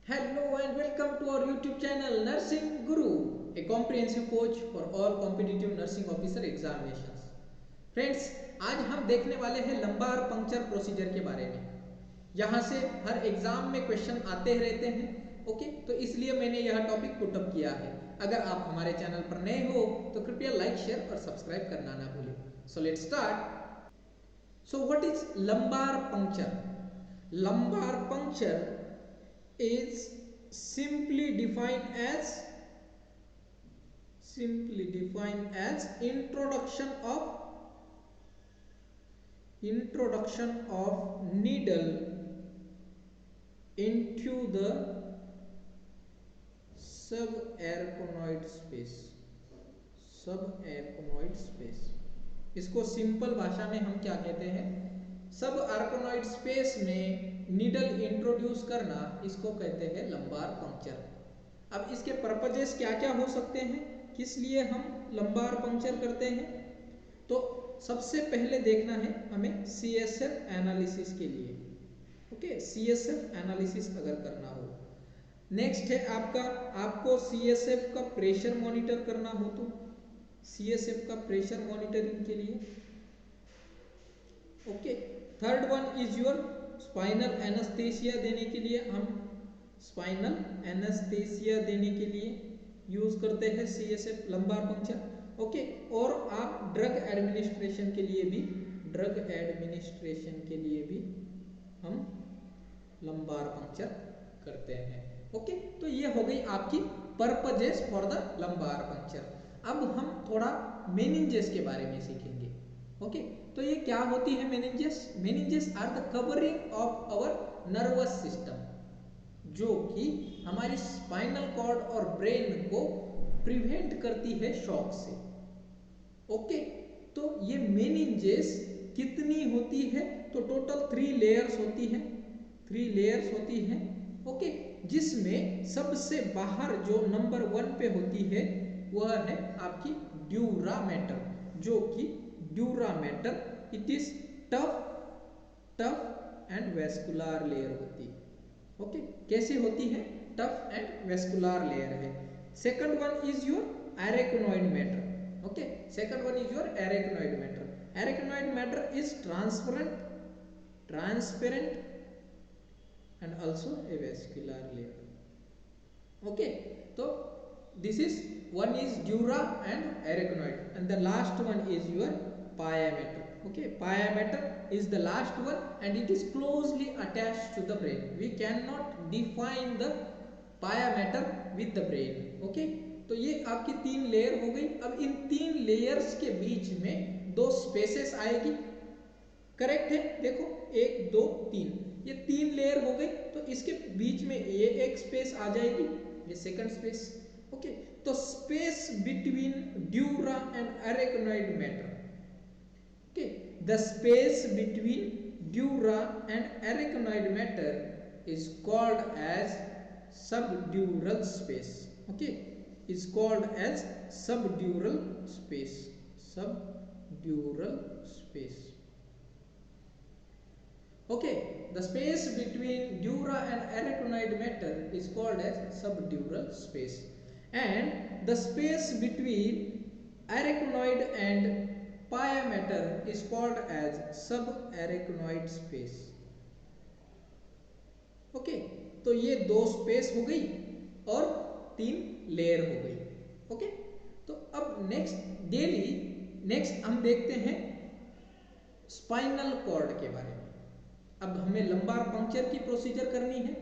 Hello and welcome to our YouTube channel Nursing Guru, a comprehensive coach for all competitive nursing officer examinations. Friends, आज हम देखने वाले हैं lumbar puncture procedure के बारे में। यहाँ से हर एग्जाम में क्वेश्चन आते रहते हैं, ओके? तो इसलिए मैंने यह टॉपिक पुट अप किया है। अगर आप हमारे चैनल पर नए हो तो कृपया लाइक, शेयर और सब्सक्राइब करना ना भूलें। So let's start. So what is lumbar puncture? Lumbar puncture is simply defined as introduction of needle into the subarachnoid space। इसको सिंपल भाषा में हम क्या कहते हैं? सब आर्कोनॉइड स्पेस में नीडल इंट्रोड्यूस करना, इसको कहते हैं लंबार पंक्चर। अब इसके पर्पजेस क्या क्या हो सकते हैं, किस लिए हम लंबार पंक्चर करते हैं? तो सबसे पहले देखना है हमें सीएसएफ एनालिसिस के लिए, ओके? सीएसएफ एनालिसिस अगर करना हो। नेक्स्ट है आपको सीएसएफ का प्रेशर मॉनिटर करना हो तो सीएसएफ का प्रेशर मॉनिटरिंग के लिए, okay? Third one is your spinal anaesthesia देने के लिए, हम स्पाइनल एनेस्थीसिया देने के लिए यूज करते हैं सीएसएफ लंबार पंक्चर, ओके? और आप ड्रग एडमिनिस्ट्रेशन के लिए भी हम लंबार पंक्चर करते हैं, ओके? तो ये हो गई आपकी purposes for the lumbar puncture. अब हम थोड़ा मेनिंजेस के बारे में सीखेंगे, ओके? तो ये क्या होती है meninges? Meninges are the covering of our nervous system, जो कि हमारी स्पाइनल कॉर्ड और ब्रेन को प्रिवेंट करती है शॉक से, ओके? तो ये मेनिंजेस कितनी होती है? तो टोटल 3 लेयर्स होती हैं, ओके? जिसमें सबसे बाहर जो नंबर 1 पे होती है वह है आपकी ड्यूरामेटर, जो कि dura mater it is tough and vascular layer होती है, ओके? कैसे होती है? टफ एंड वेस्कुलर लेयर है। Second one is your arachnoid matter, okay? Second one is your arachnoid matter. Arachnoid matter is transparent and also a vascular layer, okay? तो this is one is dura and arachnoid, and the last one is your pia mater, okay? Pia mater is the last one and it is closely attached to the brain. We cannot define the pia mater with the brain, okay? तो ये आपकी 3 layer हो गई। अब इन 3 layers के बीच में 2 spaces आएगी, correct है? देखो 1 2 3, ये 3 लेयर हो गई। तो इसके बीच में ये एक स्पेस आ जाएगी, ये सेकंड स्पेस, ओके? तो space between dura and arachnoid mater, okay? The space between dura and arachnoid mater is called as subdural space, okay? Is called as subdural space, okay? The space between dura and arachnoid matter is called as subdural space, and the space between arachnoid and pia mater is called as subarachnoid space, okay? तो ये 2 space हो गई और 3 layer हो गई, okay? तो अब next हम देखते हैं स्पाइनल कॉर्ड के बारे में। अब हमें लंबार पंक्चर की प्रोसीजर करनी है,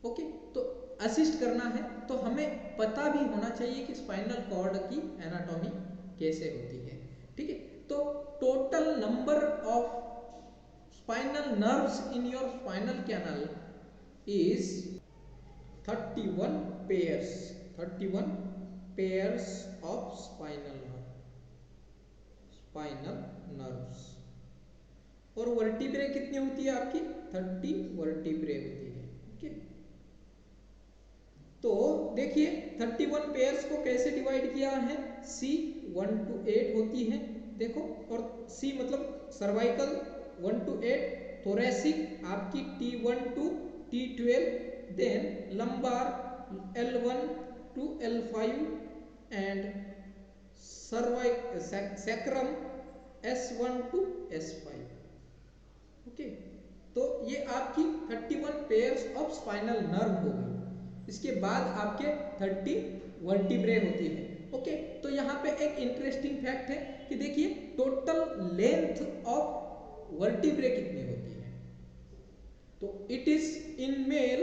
ओके? तो असिस्ट करना है तो हमें पता भी होना चाहिए कि स्पाइनल कॉर्ड की एनाटॉमी कैसे होती है, ठीक है? तो total number of spinal nerves in your spinal canal is 31 pairs of spinal nerves. और वर्टिब्रे कितनी होती है आपकी? 30 वर्टिब्रे होती है, ओके? तो देखिए 31 पेयर्स को कैसे डिवाइड किया है? C 1 to 8 होती है, देखो, और C मतलब सर्वाइकल 1 to 8, थोरेसिक आपकी T1 to T12, then lumbar L1 to L5 and sacrum S1 to S5। Okay, तो ये आपकी 31 पेयर्स ऑफ स्पाइनल नर्व हो गई। इसके बाद आपके 30 वर्टिब्रे होती है। ओके, तो यहाँ पे एक इंटरेस्टिंग फैक्ट है कि देखिए टोटल लेंथ ऑफ वर्टिब्रे कितनी होती है। तो it is in male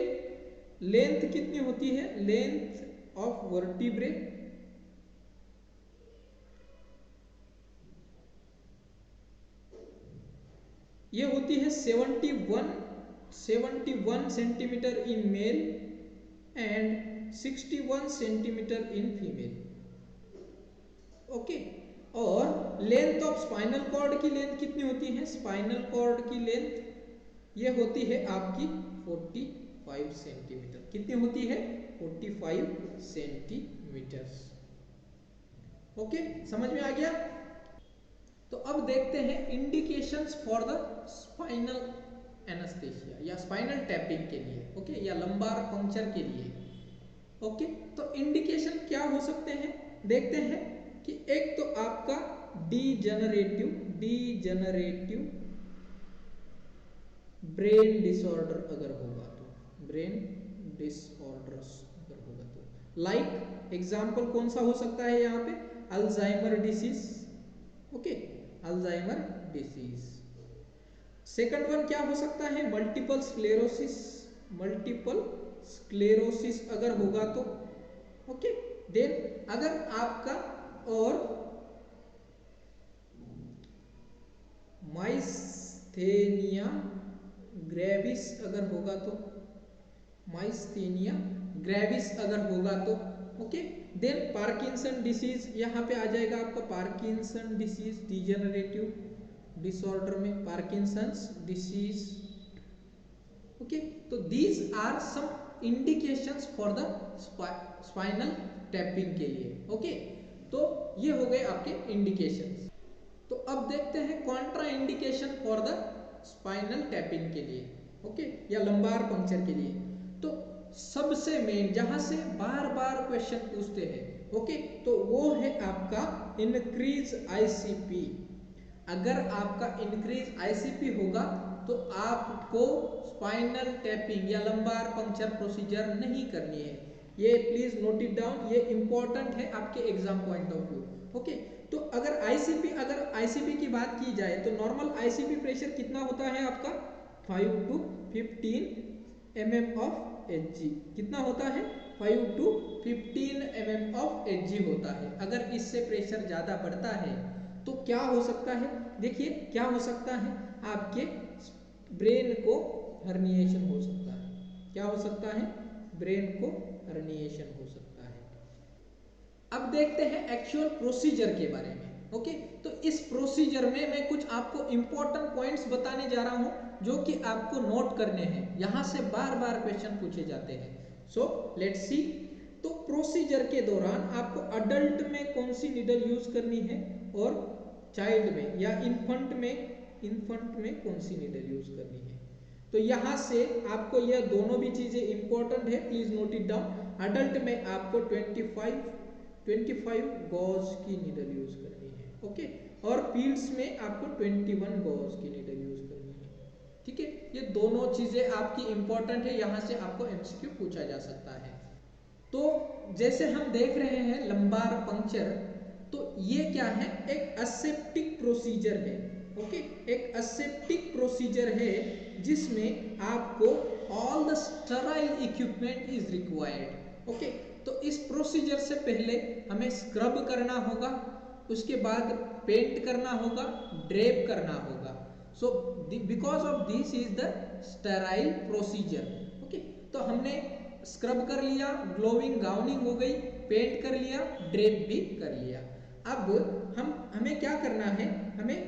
length कितनी होती है, लेंथ ऑफ वर्टिब्रे ये होती है 71 centimetre in male and 61 centimetre in female. Okay, और लेंथ ऑफ स्पाइनल कॉर्ड की लेंथ कितनी होती है, स्पाइनल कॉर्ड की लेंथ ये होती है आपकी 45 सेंटीमीटर। कितनी होती है, 45 सेंटीमीटर। ओके, समझ में आ गया। तो अब देखते हैं indications for the spinal anaesthesia या स्पाइनल टैपिंग के लिए, ओके, या लंबार पंक्चर के लिए। ओके, तो इंडिकेशन क्या हो सकते हैं, देखते हैं कि एक तो आपका डीजनरेटिव ब्रेन डिसऑर्डर अगर होगा तो, ब्रेन डिसऑर्डर्स अगर होगा तो, लाइक एग्जाम्पल कौन सा हो सकता है यहाँ पे, Alzheimer disease. Okay, Alzheimer disease. Second one क्या हो सकता है, मल्टीपल स्क्लेरोसिस अगर होगा तो। ओके, देन अगर आपका और माइस्थेनिया ग्रेविस अगर होगा तो, माइस्थेनिया ग्रेविस अगर होगा तो। ओके, देन पार्किंसन डिसीज यहाँ पे आ जाएगा आपका, पार्किंसन डिसीज डिजेनरेटिव डिसऑर्डर में पार्किंसंस डिसीज। ओके, तो these are some indications for the spinal tapping के लिए। ओके, तो ये हो गए आपके इंडिकेशंस। तो अब देखते हैं Contra indication for the spinal tapping के लिए, ओके, या लंबार पंक्चर के लिए। तो सबसे मेन जहां से बार बार क्वेश्चन पूछते हैं, ओके, तो वो है आपका इंक्रीज आईसीपी। अगर आपका इंक्रीज आईसीपी होगा तो आपको स्पाइनल टैपिंग या लंबार पंक्चर प्रोसीजर नहीं करनी है। ये प्लीज नोट इट डाउन, ये इंपॉर्टेंट है आपके exam point of view. Okay, तो अगर आईसीपी की बात की जाए तो नॉर्मल आईसीपी प्रेशर कितना होता है आपका, 5 to 15 mm ऑफ एचजी। कितना होता है, 5 to 15 mm ऑफ एचजी होता है। अगर इससे प्रेशर ज्यादा बढ़ता है तो क्या हो सकता है, देखिए क्या हो सकता है, आपके ब्रेन को हर्निएशन हो सकता है। क्या हो सकता है, ब्रेन को हर्निएशन हो सकता है। अब देखते हैं एक्चुअल प्रोसीजर के बारे में। ओके, तो इस प्रोसीजर में मैं कुछ आपको इंपॉर्टेंट पॉइंट्स बताने जा रहा हूं जो कि आपको नोट करने हैं, यहां से बार बार क्वेश्चन पूछे जाते हैं। So let's see. तो प्रोसीजर के दौरान आपको अडल्ट में कौन सी नीडल यूज करनी है और चाइल्ड में या इन्फंट में कौन सी नीडल यूज करनी है। तो यहां से आपको यह दोनों भी चीजें इंपॉर्टेंट है, please note it down. Adult में आपको 25 गॉज की नीडल यूज करनी है, ओके, और पीड्स में आपको 21 गॉज की नीडल यूज करनी है। ठीक है, ये दोनों चीजें आपकी इंपॉर्टेंट है, यहां से आपको एमसीक्यू पूछा जा सकता है। तो जैसे हम देख रहे हैं लंबार पंक्चर, तो ये क्या है, एक असेप्टिक प्रोसीजर है। ओके, एक असेप्टिक प्रोसीजर है जिसमें आपको all the sterile equipment is required. Okay, तो इस प्रोसीजर से पहले हमें स्क्रब करना होगा, उसके बाद पेंट करना होगा, ड्रेप करना होगा। So because of this is the sterile procedure. Okay, तो हमने स्क्रब कर लिया, ग्लोविंग गाउनिंग हो गई, पेंट कर लिया, ड्रेप भी कर लिया। अब हमें क्या करना है, हमें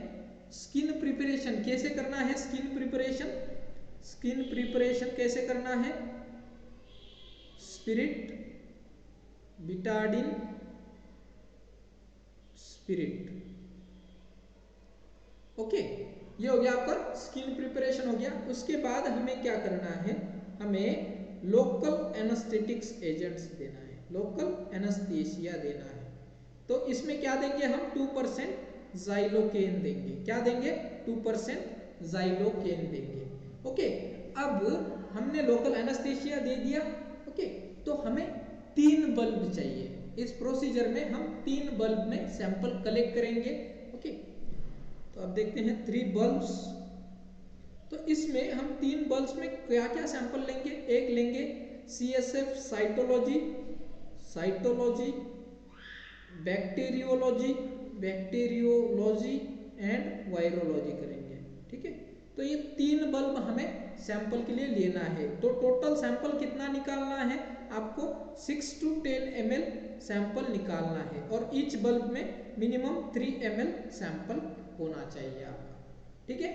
स्किन प्रिपरेशन कैसे करना है, स्किन प्रिपरेशन कैसे करना है, स्पिरिट, बिटाडिन स्पिरिट। ओके, ये हो गया आपका स्किन प्रिपरेशन हो गया। उसके बाद हमें क्या करना है, हमें लोकल एनेस्थेटिक्स एजेंट्स देना है, लोकल एनेस्थीसिया देना है। तो इसमें क्या देंगे हम 2% ज़ाइलोकेन देंगे। क्या देंगे? 2% ज़ाइलोकेन देंगे। ओके, अब हमने लोकल एनेस्थीसिया दे दिया। ओके, तो हमें 3 बल्ब चाहिए। इस प्रोसीजर में हम 3 बल्ब में सैंपल कलेक्ट करेंगे। ओके, तो अब देखते हैं 3 बल्ब्स। तो इसमें हम 3 बल्ब्स में क्या क्या सैंपल लेंगे? एक लेंगे CSF cytology, bacteriology and virology करेंगे। ठीक है, तो ये 3 बल्ब हमें सैंपल के लिए लेना है। तो टोटल सैंपल कितना निकालना है? आपको 6 to 10 ml सैंपल निकालना है और ईच बल्ब में मिनिमम 3 ml सैंपल होना चाहिए आपका। ठीक है,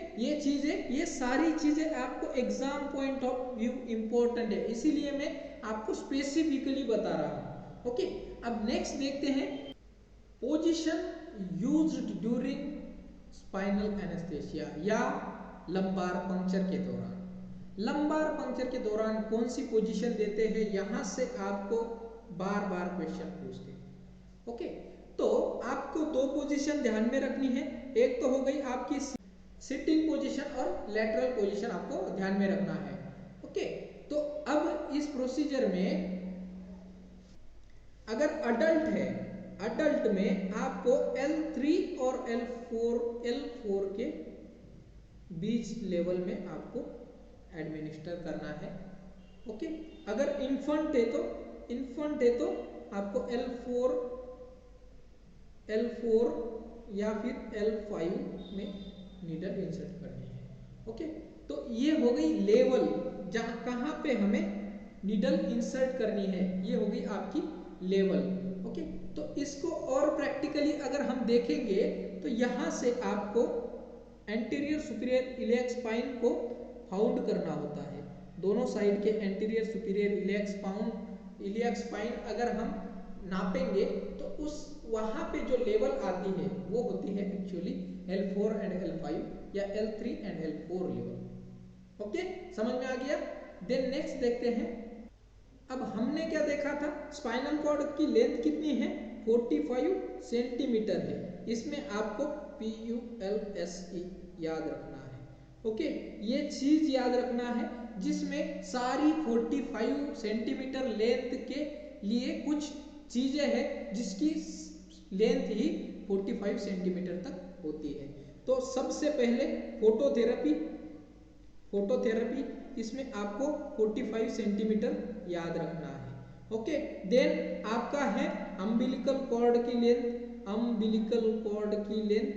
ये सारी चीजें आपको exam point of view important है, इसीलिए मैं आपको स्पेसिफिकली बता रहा हूं। ओके, अब नेक्स्ट देखते हैं position used during spinal anaesthesia या लंबार पंक्चर के दौरान। लंबार पंक्चर के दौरान कौन सी पोजीशन देते हैं, यहां से आपको बार बार क्वेश्चन पूछते हैं। ओके, तो आपको 2 पोजीशन ध्यान में रखनी है। एक तो हो गई आपकी सिटिंग पोजीशन और लेटरल पोजीशन आपको ध्यान में रखना है। ओके, तो अब इस प्रोसीजर में अगर अडल्ट है, अडल्ट में आपको L3 और L4 के बीच लेवल में आपको एडमिनिस्टर करना है। ओके, अगर इन्फेंट है तो आपको L4 या फिर L5 में नीडल इंसर्ट करनी है। ओके, तो ये हो गई लेवल, जहां कहां पे हमें नीडल इंसर्ट करनी है, ये हो गई आपकी लेवल। ओके, तो इसको और प्रैक्टिकली अगर हम देखेंगे तो यहां से आपको एंटीरियर सुपीरियर इलियक स्पाइन को फाउंड करना होता है। दोनों साइड के एंटीरियर सुपीरियर इलियक स्पाइन अगर हम नापेंगे तो उस वहां पे जो लेवल आती है वो होती है एक्चुअली L4 एंड L5 या L3 and L4 level. Okay, समझ में आ गया? देन नेक्स्ट देखते हैं। अब हमने क्या देखा था, स्पाइनल कॉर्ड की लेंथ कितनी है? 45 सेंटीमीटर है। इसमें आपको PULSE याद रखना है। ओके, ये चीज याद रखना है जिसमें सारी 45 सेंटीमीटर लेंथ के लिए कुछ चीजें हैं जिसकी लेंथ ही 45 सेंटीमीटर तक होती है। तो सबसे पहले फोटोथेरेपी, इसमें आपको 45 सेंटीमीटर याद रखना है। ओके, देन आपका है अम्बिलिकल कॉर्ड की लेंथ,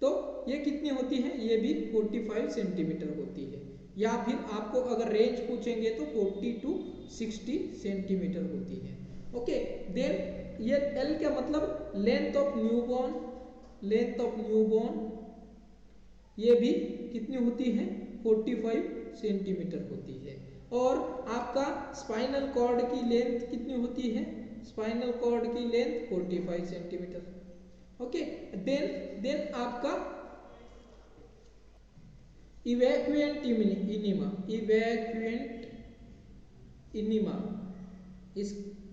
तो ये कितनी होती है? ये भी 45 सेंटीमीटर होती है। या फिर आपको अगर रेंज पूछेंगे तो 40 to 60 सेंटीमीटर होती है। ओके, देन ये L का मतलब लेंथ ऑफ न्यूबॉर्न, ये भी कितनी होती है? 45 सेंटीमीटर होती है। और आपका स्पाइनल कॉर्ड की लेंथ कितनी होती है? स्पाइनल कॉर्ड की लेंथ 45 सेंटीमीटर। ओके, देन आपका इवैक्यूएंट इनिमा,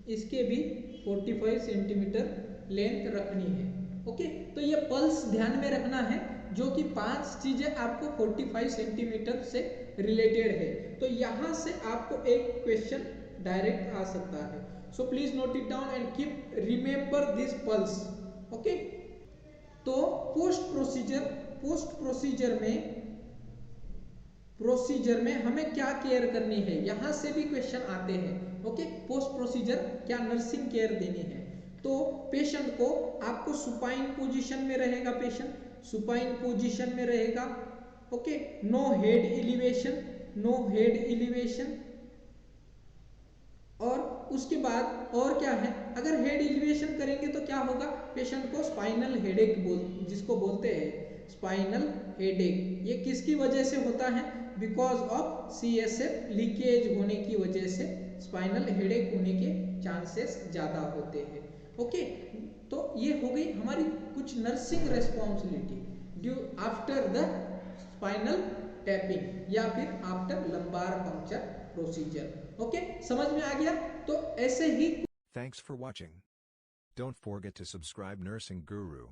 इसके भी 45 सेंटीमीटर लेंथ रखनी है। ओके, तो ये पल्स ध्यान में रखना है, जो कि 5 चीजें आपको 45 सेंटीमीटर से रिलेटेड है। तो यहां से आपको एक क्वेश्चन डायरेक्ट आ सकता है। So please note it down and keep remember this pulse. Okay, तो पोस्ट प्रोसीजर में हमें क्या केयर करनी है, यहां से भी क्वेश्चन आते हैं। ओके, पोस्ट प्रोसीजर क्या नर्सिंग केयर देनी है? तो पेशेंट को आपको सुपाइन पोजीशन में रहेगा, ओके, नो हेड एलिवेशन, और उसके बाद और क्या है, अगर हेड एलिवेशन करेंगे तो क्या होगा, पेशेंट को स्पाइनल हेडेक जिसको बोलते हैं स्पाइनल हेडेक, ये किसकी वजह से होता है? बिकॉज ऑफ CSF लीकेज होने की वजह से स्पाइनल हेडेक होने के चांसेस ज्यादा होते हैं। ओके, तो ये हो गई हमारी कुछ nursing responsibility due after the spinal tapping या फिर after lumbar puncture procedure. Okay, समझ में आ गया? तो ऐसे ही Thanks for watching. Don't forget to subscribe Nursing Guru.